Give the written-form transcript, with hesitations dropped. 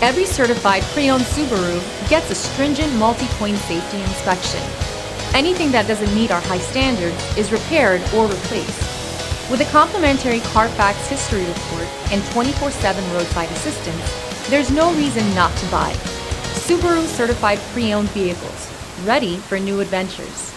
Every certified pre-owned Subaru gets a stringent multi-point safety inspection. Anything that doesn't meet our high standards is repaired or replaced. With a complimentary Carfax history report and 24/7 roadside assistance, there's no reason not to buy. Subaru certified pre-owned vehicles, ready for new adventures.